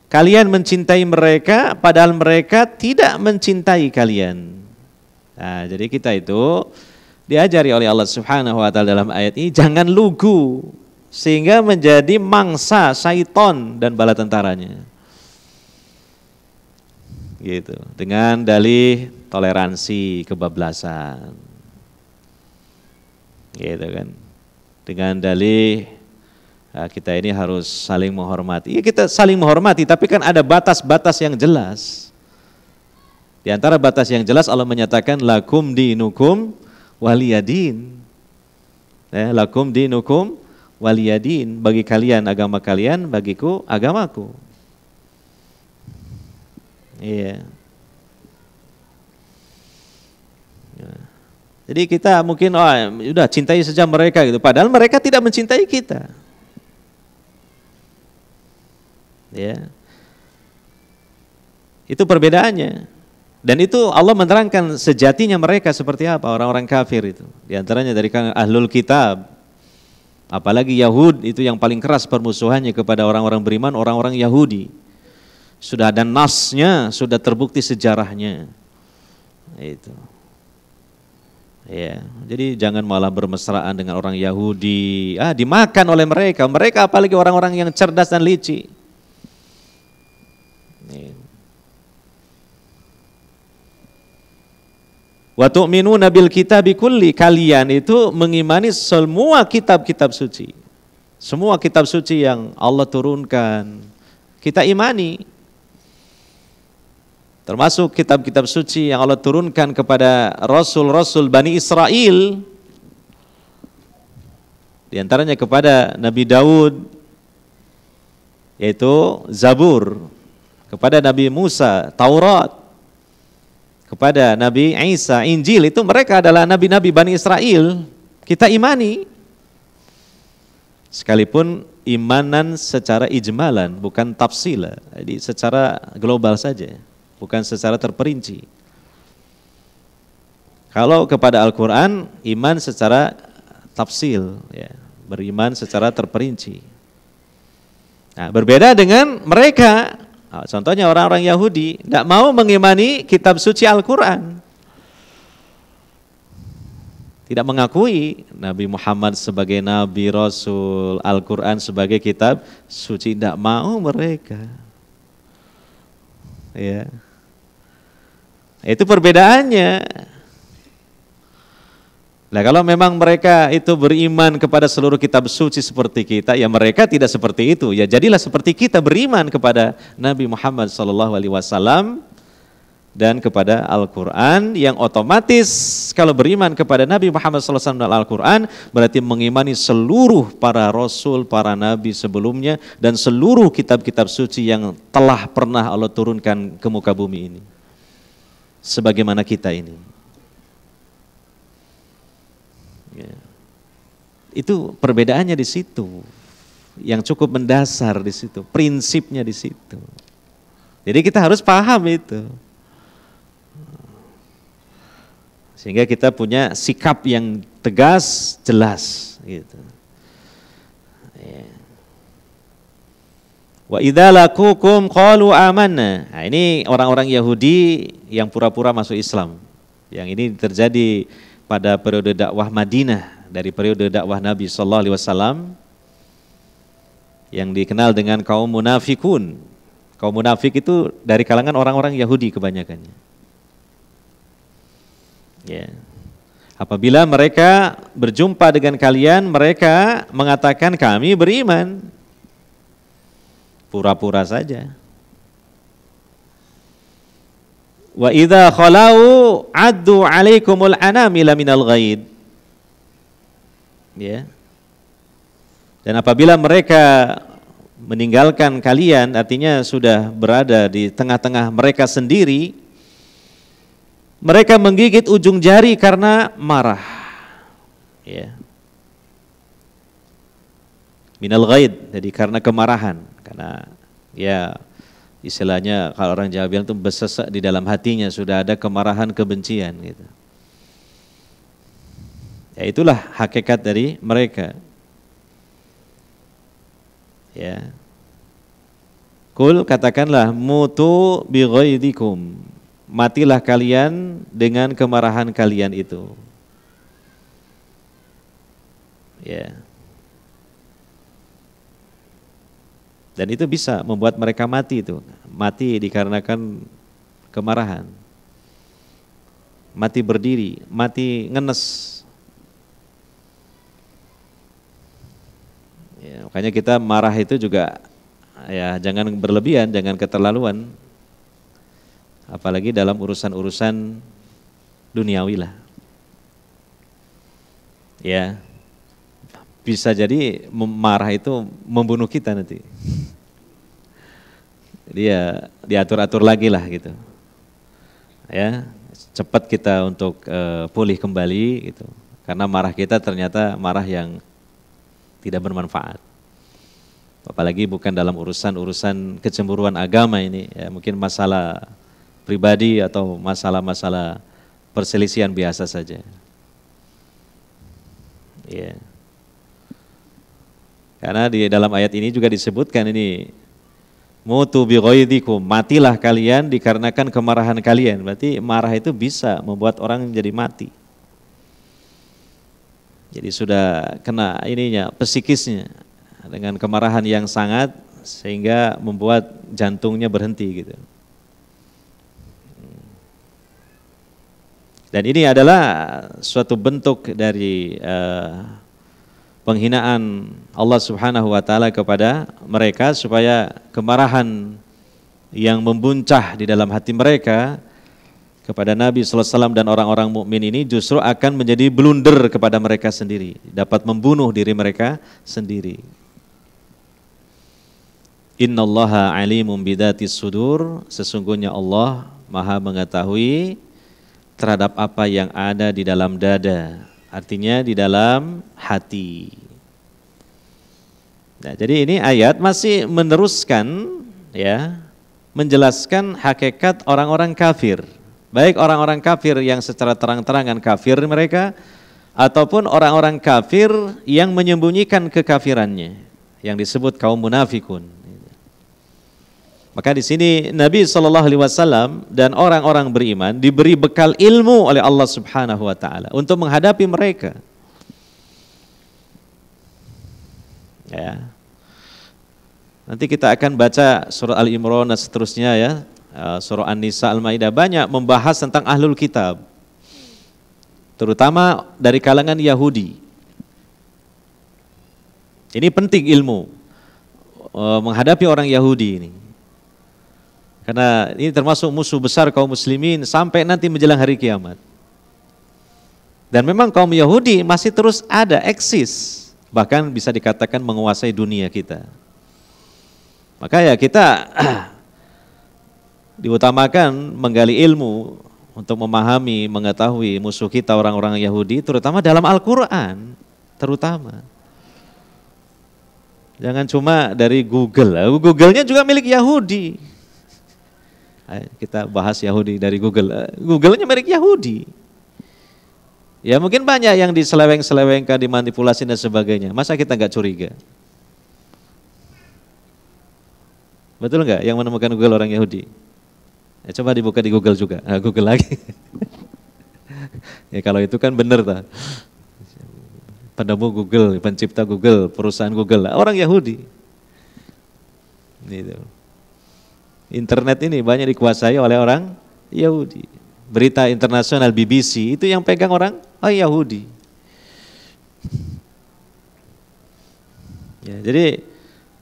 Kalian mencintai mereka padahal mereka tidak mencintai kalian. Nah, jadi kita itu diajari oleh Allah Subhanahu wa taala dalam ayat ini jangan lugu sehingga menjadi mangsa syaiton dan bala tentaranya. Gitu, dengan dalih toleransi kebablasan. Gitu kan. Dengan dalih kita ini harus saling menghormati. Ya kita saling menghormati, tapi kan ada batas-batas yang jelas. Di antara batas yang jelas Allah menyatakan lakum dinukum waliyadin. Lakum dinukum waliyadin, bagi kalian agama kalian, bagiku agamaku. Iya. Jadi kita mungkin udah cintai saja mereka gitu, padahal mereka tidak mencintai kita. Ya. Itu perbedaannya. Dan itu Allah menerangkan sejatinya mereka seperti apa orang-orang kafir itu. Di antaranya dari ahlul kitab. Apalagi Yahud itu yang paling keras permusuhannya kepada orang-orang beriman, orang-orang Yahudi. Sudah ada nasnya, sudah terbukti sejarahnya. Itu. Ya, jadi jangan malah bermesraan dengan orang Yahudi. Dimakan oleh mereka. Mereka apalagi orang-orang yang cerdas dan licik. Wa tu'minuna bil kitabi kulli, kalian itu mengimani semua kitab-kitab suci. Semua kitab suci yang Allah turunkan, kita imani. Termasuk kitab-kitab suci yang Allah turunkan kepada rasul-rasul Bani Israel. Di antaranya kepada Nabi Daud, yaitu Zabur. Kepada Nabi Musa, Taurat. Kepada Nabi Isa, Injil, itu mereka adalah nabi-nabi Bani Israel. Kita imani. Sekalipun imanan secara ijmalan, bukan tafsila. Jadi secara global saja. Bukan secara terperinci. Kalau kepada Al-Quran, iman secara tafsil, ya, beriman secara terperinci. Nah, berbeda dengan mereka. Contohnya orang-orang Yahudi tidak mau mengimani kitab suci Al-Quran. Tidak mengakui Nabi Muhammad sebagai Nabi, Rasul, Al-Quran sebagai kitab suci. Tidak mau mereka. Ya. Itu perbedaannya. Nah, kalau memang mereka itu beriman kepada seluruh kitab suci seperti kita, ya mereka tidak seperti itu. Ya jadilah seperti kita beriman kepada Nabi Muhammad SAW dan kepada Al-Quran, yang otomatis kalau beriman kepada Nabi Muhammad SAW dan Al-Quran berarti mengimani seluruh para rasul, para nabi sebelumnya dan seluruh kitab-kitab suci yang telah pernah Allah turunkan ke muka bumi ini. Sebagaimana kita ini. Ya. Itu perbedaannya di situ. Yang cukup mendasar di situ, prinsipnya di situ. Jadi kita harus paham itu. Sehingga kita punya sikap yang tegas, jelas gitu. Ya. Wa idza laqukum qalu amanna. Nah, ini orang-orang Yahudi yang pura-pura masuk Islam. Yang ini terjadi pada periode dakwah Madinah, dari periode dakwah Nabi sallallahu alaihi wasallam yang dikenal dengan kaum munafikun. Kaum munafik itu dari kalangan orang-orang Yahudi kebanyakannya. Ya. Apabila mereka berjumpa dengan kalian, mereka mengatakan kami beriman. Pura-pura saja. Wa idza khalau addu alaikumul anamila minal ghaid. Ya. Dan apabila mereka meninggalkan kalian, artinya sudah berada di tengah-tengah mereka sendiri, mereka menggigit ujung jari karena marah. Ya. Minal ghaid, jadi karena kemarahan, karena ya Istilahnya kalau orang Jawa bilang itu bersesak di dalam hatinya, sudah ada kemarahan, kebencian gitu. Ya itulah hakikat dari mereka. Ya. Kul, katakanlah, mutu bi ghaidikum. Matilah kalian dengan kemarahan kalian itu. Ya. Dan itu bisa membuat mereka mati itu. Mati dikarenakan kemarahan. Mati berdiri, mati ngenes. Ya, makanya kita marah itu juga ya jangan berlebihan, jangan keterlaluan. Apalagi dalam urusan-urusan duniawi lah. Ya. Bisa jadi marah itu membunuh kita nanti. Dia diatur-atur lagi lah gitu. Ya, cepat kita untuk pulih kembali gitu. Karena marah kita ternyata marah yang tidak bermanfaat. Apalagi bukan dalam urusan kecemburuan agama ini, ya, mungkin masalah pribadi atau masalah-masalah perselisihan biasa saja. Ya. Karena di dalam ayat ini juga disebutkan ini mutu bi ghaidikum, matilah kalian dikarenakan kemarahan kalian. Berarti marah itu bisa membuat orang jadi mati. Jadi sudah kena ininya, psikisnya dengan kemarahan yang sangat sehingga membuat jantungnya berhenti gitu. Dan ini adalah suatu bentuk dari penghinaan Allah Subhanahu wa taala kepada mereka supaya kemarahan yang membuncah di dalam hati mereka kepada Nabi sallallahu alaihi wasallam dan orang-orang mukmin ini justru akan menjadi blunder kepada mereka sendiri, dapat membunuh diri mereka sendiri. Innallaha alimun bidatis sudur, sesungguhnya Allah Maha mengetahui terhadap apa yang ada di dalam dada. Artinya di dalam hati. Nah, jadi ini ayat masih meneruskan ya, menjelaskan hakikat orang-orang kafir. Baik orang-orang kafir yang secara terang-terangan kafir mereka ataupun orang-orang kafir yang menyembunyikan kekafirannya yang disebut kaum munafikun. Maka di sini Nabi SAW dan orang-orang beriman diberi bekal ilmu oleh Allah Subhanahu wa taala untuk menghadapi mereka. Ya. Nanti kita akan baca surah Al-Imran dan seterusnya ya. Surah An-Nisa, Al-Maidah banyak membahas tentang ahlul kitab. Terutama dari kalangan Yahudi. Ini penting ilmu menghadapi orang Yahudi ini. Karena ini termasuk musuh besar kaum muslimin sampai nanti menjelang hari kiamat. Dan memang kaum Yahudi masih terus ada, eksis. Bahkan bisa dikatakan menguasai dunia kita. Maka ya kita diutamakan menggali ilmu untuk memahami, mengetahui musuh kita orang-orang Yahudi, terutama dalam Al-Quran, terutama. Jangan cuma dari Google, Google-nya juga milik Yahudi. Kita bahas Yahudi dari Google, Google-nya milik Yahudi. Ya mungkin banyak yang diseleweng-selewengkan, dimanipulasi dan sebagainya, masa kita nggak curiga? Betul nggak yang menemukan Google orang Yahudi? Ya, coba dibuka di Google juga, Google lagi. Ya kalau itu kan benar tak? Penemu Google, pencipta Google, perusahaan Google, orang Yahudi. Gitu. Internet ini banyak dikuasai oleh orang Yahudi. Berita internasional BBC itu yang pegang orang Yahudi. Ya, jadi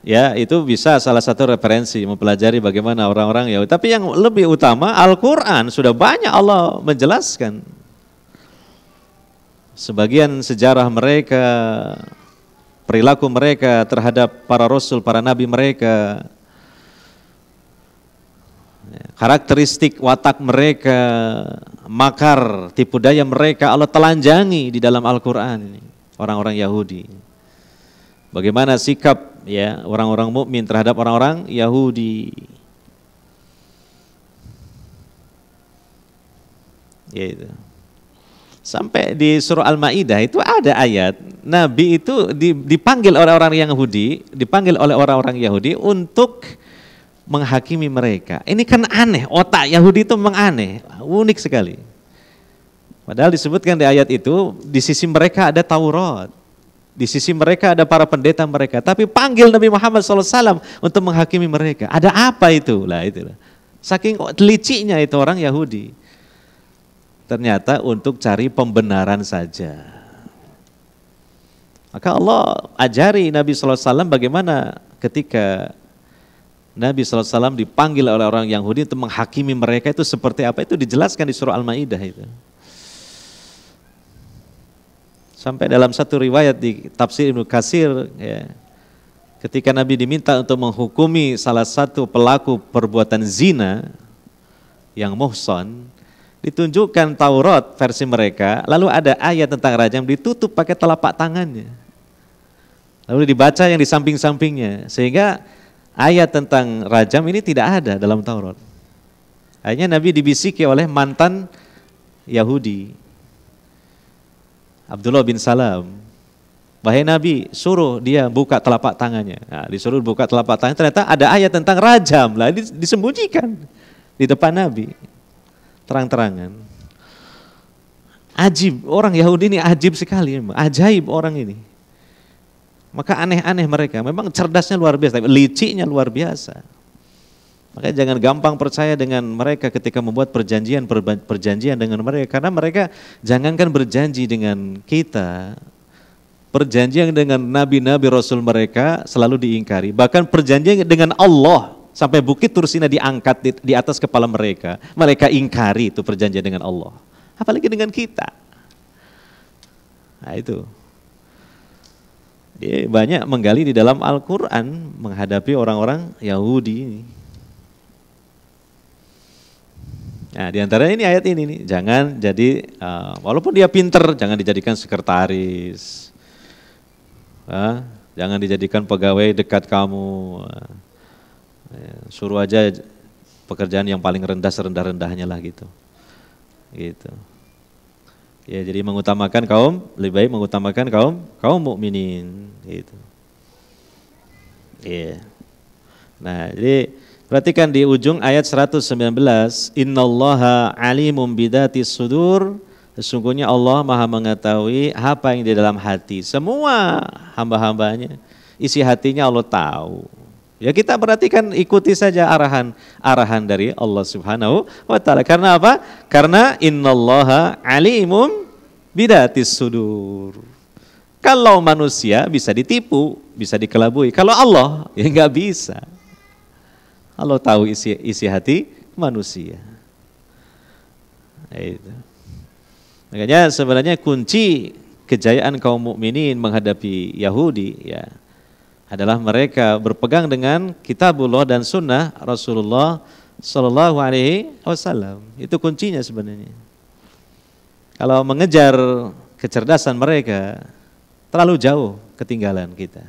ya itu bisa salah satu referensi mempelajari bagaimana orang-orang Yahudi. Tapi yang lebih utama Al-Quran sudah banyak Allah menjelaskan sebagian sejarah mereka, perilaku mereka terhadap para rasul, para nabi mereka, karakteristik watak mereka, makar, tipu daya mereka Allah telanjangi di dalam Al-Quran ini, orang-orang Yahudi. Bagaimana sikap ya orang-orang mukmin terhadap orang-orang Yahudi. Yaitu. Sampai di surah Al-Maidah itu ada ayat Nabi itu dipanggil oleh orang-orang Yahudi untuk menghakimi mereka. Ini kan aneh, otak Yahudi itu memang aneh, unik sekali. Padahal disebutkan di ayat itu di sisi mereka ada Taurat, di sisi mereka ada para pendeta mereka, tapi panggil Nabi Muhammad SAW untuk menghakimi mereka. Ada apa itu? Lah itulah. Saking liciknya itu orang Yahudi. Ternyata untuk cari pembenaran saja. Maka Allah ajari Nabi SAW bagaimana ketika Nabi SAW dipanggil oleh orang Yahudi untuk menghakimi mereka itu seperti apa, itu dijelaskan di surah Al-Maidah itu. Sampai dalam satu riwayat di tafsir Ibnu Katsir, ya, ketika Nabi diminta untuk menghukumi salah satu pelaku perbuatan zina yang muhsan, ditunjukkan Taurat versi mereka, lalu ada ayat tentang rajam ditutup pakai telapak tangannya. Lalu dibaca yang di samping-sampingnya, sehingga ayat tentang rajam ini tidak ada dalam Taurat. Akhirnya Nabi dibisiki oleh mantan Yahudi, Abdullah bin Salam. Wahai Nabi, suruh dia buka telapak tangannya. Nah, disuruh buka telapak tangannya, ternyata ada ayat tentang rajam, lah disembunyikan di depan Nabi. Terang-terangan. Ajib, orang Yahudi ini ajib sekali, ajaib orang ini. Maka aneh-aneh mereka, memang cerdasnya luar biasa, tapi liciknya luar biasa. Makanya jangan gampang percaya dengan mereka ketika membuat perjanjian dengan mereka, karena mereka jangankan berjanji dengan kita, perjanjian dengan nabi-nabi rasul mereka selalu diingkari. Bahkan perjanjian dengan Allah, sampai bukit Tursina diangkat di atas kepala mereka. Mereka ingkari itu perjanjian dengan Allah. Apalagi dengan kita. Nah itu. Dia banyak menggali di dalam Al-Quran menghadapi orang-orang Yahudi ini. Nah diantaranya ini ayat ini nih. Jangan jadi, walaupun dia pinter, jangan dijadikan sekretaris. Jangan dijadikan pegawai dekat kamu. Suruh aja pekerjaan yang paling rendah serendah-rendahnya lah gitu. Gitu. Ya, jadi lebih baik mengutamakan kaum mukminin gitu. Iya. Nah, jadi perhatikan di ujung ayat 119, innallaha alimum bidatis sudur, sesungguhnya Allah Maha mengetahui apa yang di dalam hati. Semua hamba-hambanya, isi hatinya Allah tahu. Ya kita perhatikan, ikuti saja arahan dari Allah Subhanahu wa taala. Karena apa? Karena innallaha alimum bidatis sudur. Kalau manusia bisa ditipu, bisa dikelabui. Kalau Allah ya nggak bisa. Allah tahu isi hati manusia. Itu. Makanya sebenarnya kunci kejayaan kaum mukminin menghadapi Yahudi ya adalah mereka berpegang dengan kitabullah dan sunnah Rasulullah Sallallahu Alaihi Wasallam. Itu kuncinya sebenarnya. Kalau mengejar kecerdasan mereka, terlalu jauh ketinggalan kita.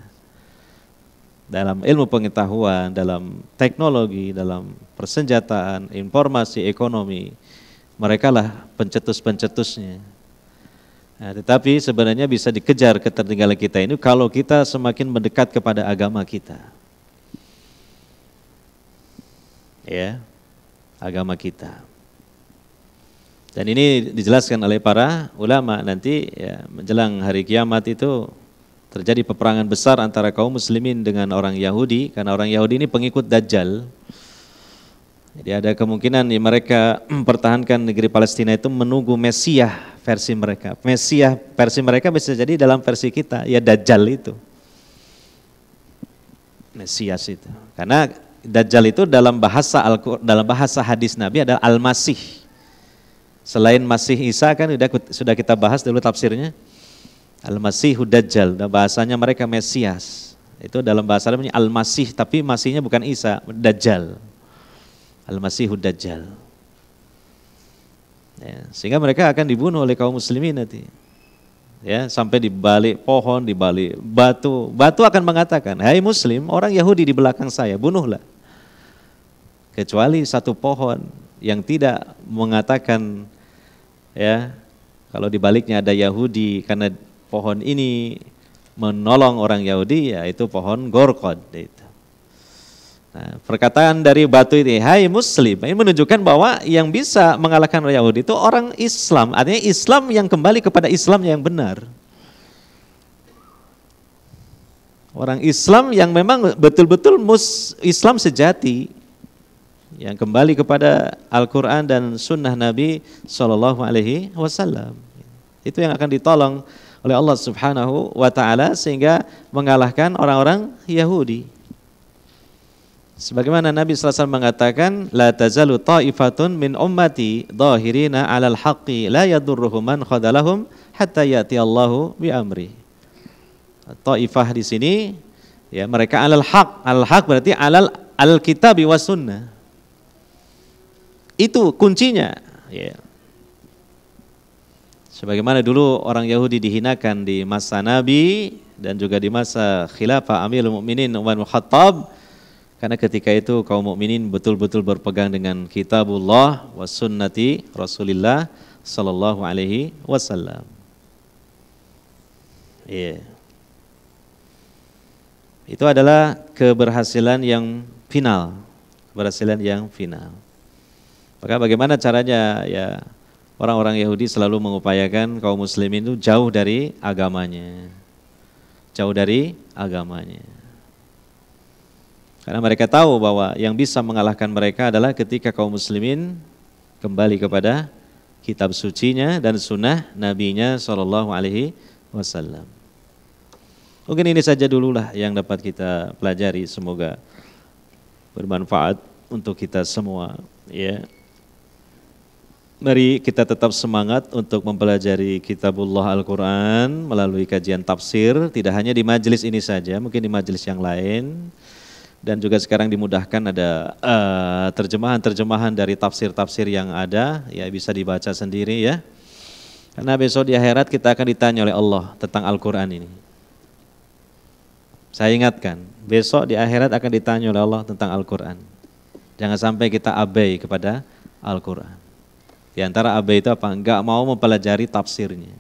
Dalam ilmu pengetahuan, dalam teknologi, dalam persenjataan, informasi, ekonomi, mereka lah pencetus-pencetusnya. Nah, tetapi sebenarnya bisa dikejar ketertinggalan kita ini kalau kita semakin mendekat kepada agama kita. Ya, agama kita. Dan ini dijelaskan oleh para ulama nanti ya, menjelang hari kiamat itu terjadi peperangan besar antara kaum muslimin dengan orang Yahudi, karena orang Yahudi ini pengikut Dajjal. Jadi ada kemungkinan ya, mereka mempertahankan negeri Palestina itu menunggu Mesias versi mereka. Mesias versi mereka bisa jadi dalam versi kita, ya Dajjal itu. Mesias itu. Karena Dajjal itu dalam bahasa hadis Nabi adalah Al-Masih. Selain Masih Isa kan sudah kita bahas dulu tafsirnya. Al-Masihud Dajjal, bahasanya mereka Mesias. Itu dalam bahasa Arabnya Al-Masih, tapi Masihnya bukan Isa, Dajjal. Al-Masihud Dajjal. Ya, sehingga mereka akan dibunuh oleh kaum muslimin nanti. Ya, sampai di balik pohon, di balik batu. Batu akan mengatakan, "Hai muslim, orang Yahudi di belakang saya, bunuhlah." Kecuali satu pohon yang tidak mengatakan ya. Kalau di baliknya ada Yahudi, karena pohon ini menolong orang Yahudi, ya itu pohon Gorqad itu. Nah, perkataan dari batu ini, hai Muslim, ini menunjukkan bahwa yang bisa mengalahkan orang Yahudi itu orang Islam. Artinya Islam yang kembali kepada Islam yang benar. Orang Islam yang memang betul-betul Islam sejati, yang kembali kepada Al-Quran dan Sunnah Nabi SAW. Itu yang akan ditolong oleh Allah Subhanahu wa Ta'ala sehingga mengalahkan orang-orang Yahudi. Sebagaimana Nabi SAW mengatakan, la tazalu ta'ifatun min ummati dhahirina 'alal haqqi la yadurruhum man khadalahum hatta ya'ti Allahu bi amri. Ta'ifah di sini ya mereka 'alal haq. Al haq berarti 'alal al-kitab wa sunnah. Itu kuncinya, ya. Sebagaimana dulu orang Yahudi dihinakan di masa Nabi dan juga di masa khilafah Amirul Mukminin Umar bin Khattab, karena ketika itu kaum mukminin betul-betul berpegang dengan kitabullah wa sunnati Rasulillah sallallahu alaihi wasallam. Iya. Itu adalah keberhasilan yang final, keberhasilan yang final. Maka bagaimana caranya ya orang-orang Yahudi selalu mengupayakan kaum muslimin itu jauh dari agamanya. Jauh dari agamanya. Karena mereka tahu bahwa yang bisa mengalahkan mereka adalah ketika kaum muslimin kembali kepada kitab sucinya dan sunnah nabinya sallallahu alaihi wasallam. Mungkin ini saja dululah yang dapat kita pelajari, semoga bermanfaat untuk kita semua, ya. Mari kita tetap semangat untuk mempelajari kitabullah Al-Quran melalui kajian tafsir, tidak hanya di majelis ini saja, mungkin di majelis yang lain. Dan juga sekarang dimudahkan ada terjemahan-terjemahan dari tafsir-tafsir yang ada, ya bisa dibaca sendiri ya. Karena besok di akhirat kita akan ditanya oleh Allah tentang Al-Quran ini. Saya ingatkan, besok di akhirat akan ditanya oleh Allah tentang Al-Quran. Jangan sampai kita abai kepada Al-Quran. Di antara abai itu apa? Enggak mau mempelajari tafsirnya.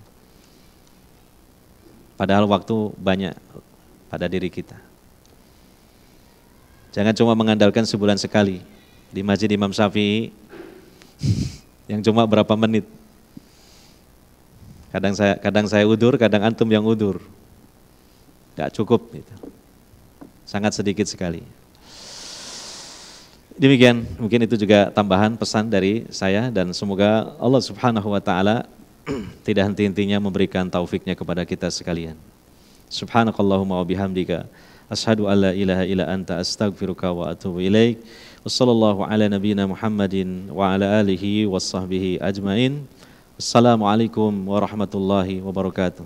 Padahal waktu banyak pada diri kita. Jangan cuma mengandalkan sebulan sekali di Masjid Imam Syafi'i yang cuma berapa menit. Kadang saya udur, kadang antum yang udur. Enggak cukup gitu. Sangat sedikit sekali. Demikian, mungkin itu juga tambahan pesan dari saya dan semoga Allah Subhanahu wa taala tidak henti-hentinya memberikan taufiknya kepada kita sekalian. Subhanakallahumma wa bihamdika asyhadu an la ilaha illa anta astaghfiruka wa atubu ilaik. Wassallallahu ala nabiyyina Muhammadin wa ala alihi washabbihi ajmain. Assalamualaikum warahmatullahi wabarakatuh.